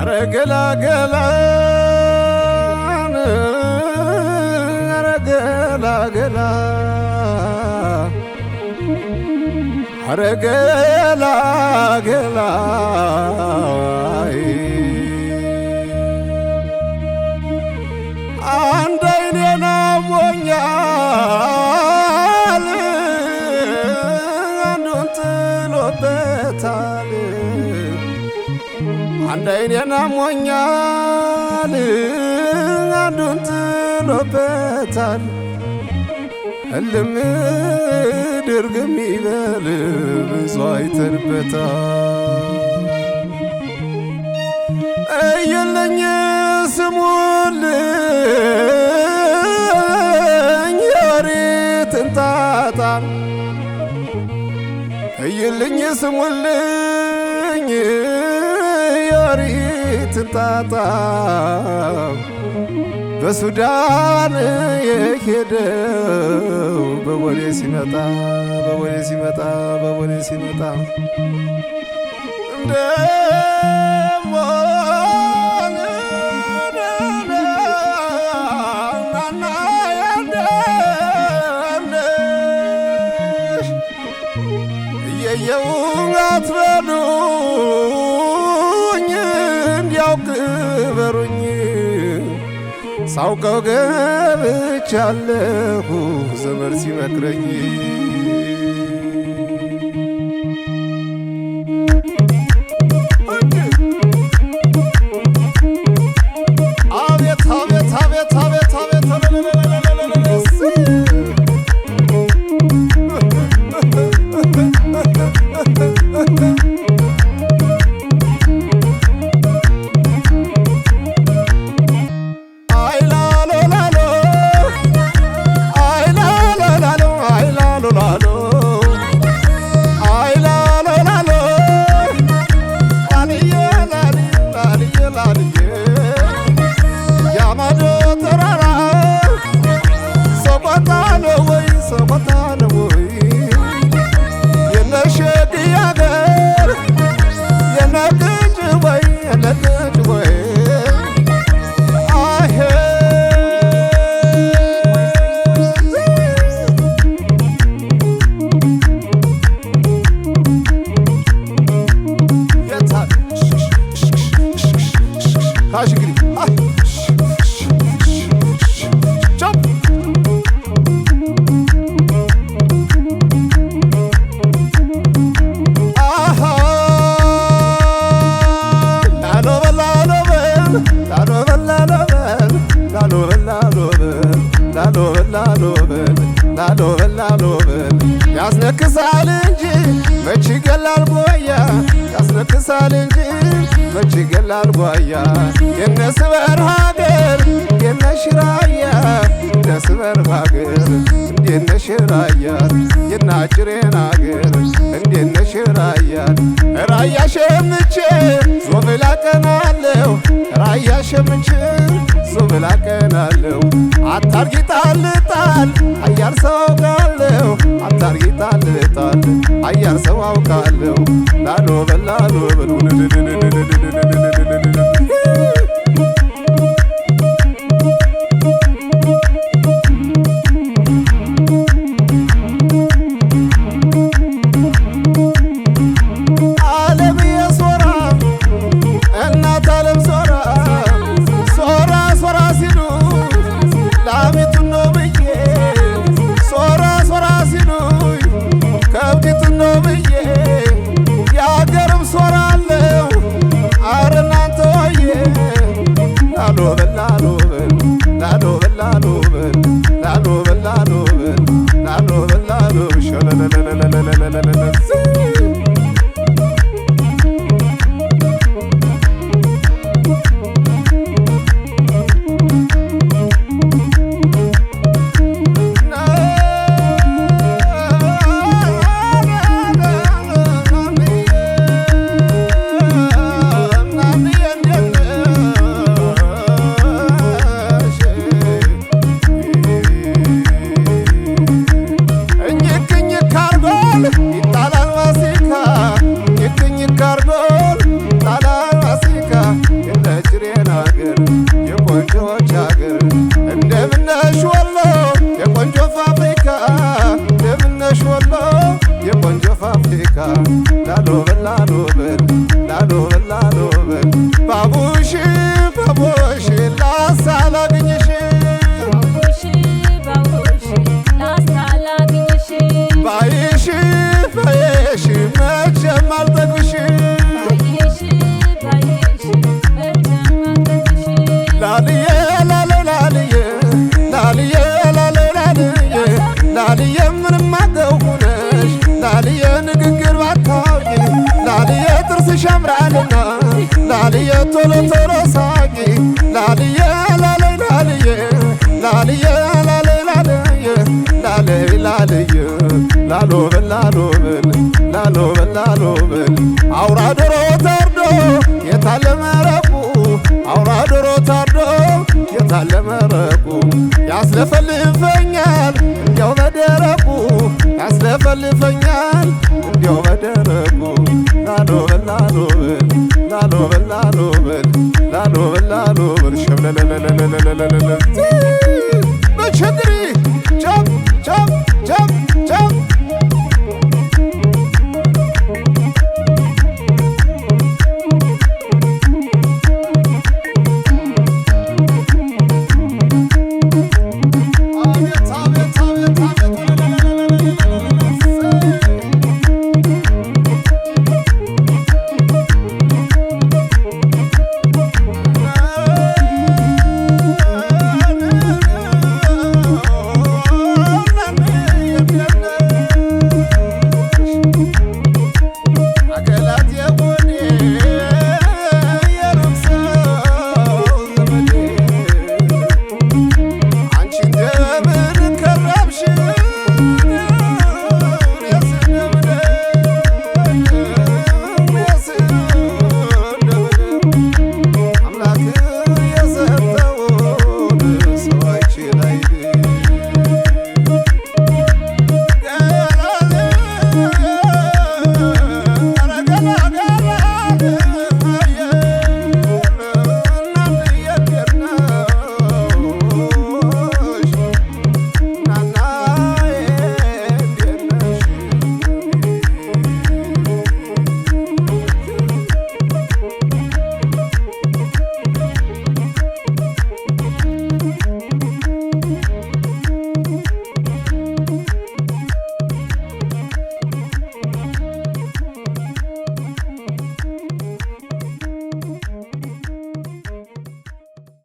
አረገላ ገላ አረገላ ገላ አረገላ ገላ አንድ አይኔን አሞኛል አንዱን ጥሎበታል አንድ አይኔን አሞኛል አንዱን ጥሎበታል እልም ድርግም ይበል ብዙ አይተንበታል እየለኝ ስሙልኝ የወሬትን ጣጣ እየለኝ ስሙልኝ የወሬትን ጣጣ በሱዳን የሄደው በቦሌ ሲመጣ በቦሌ ሲመጣ በቦሌ ሲመጣ እየየውን አትበሉኝ እንዲያው ክበሩኝ ሳውቀው ገብቻለሁ ዘመድ ሲመክረኝ አቤት አቤት አቤት አቤት አቤት ያስነክሳል እንጂ መች ይገላል ጓያ ያስነክሳል እንጂ መች ይገላል ጓያ የነስበር ሀገር የነሽራያ የነስበር ሀገር እንደነሽራያ የናጭሬን ሀገር እንደነሽራያ ራያ ሸምቼ ዞብል አቀናለሁ ራያ ሸምቼ ዞብል አቀናለሁ አታርጊጣል ጣል አያር ሰው አውቃለሁ አታርጊጣል ጣል አያር ሰው አውቃለሁ ላሎ በላሎ በሉ ይጣላል ላሎ በል ላሎ በል ላሎ በል ላሎ በል ባቡሽ ባቡሽ ላሳ ላግኝሽ ባይሽ ባይሽ መቼም አልጠግብሽ ላልዬ ላሌ ላልዬ ላልዬ ላሌ ላልዬ ላልዬ ምንም አገውኩነሽ ላልዬ ንግግር ባታውቂ ላልዬ ጥርስሽ ያምራልና ላልዬ ቶሎ ቶሎ ሳቂ ላልዬ ላሌ ላልዬ ላልዬ ላሌ ላልዬ ላሌ ላልዬ ላሎ በል ላሎ በል ላሎ በል ላሎ በል አውራ ዶሮ ታርዶ የታለ መረቁ አውራ ዶሮ ታርዶ የታለ መረቁ ያስለፈልፈኛል እንዲያው በደረቁ ያስለፈልፈኛል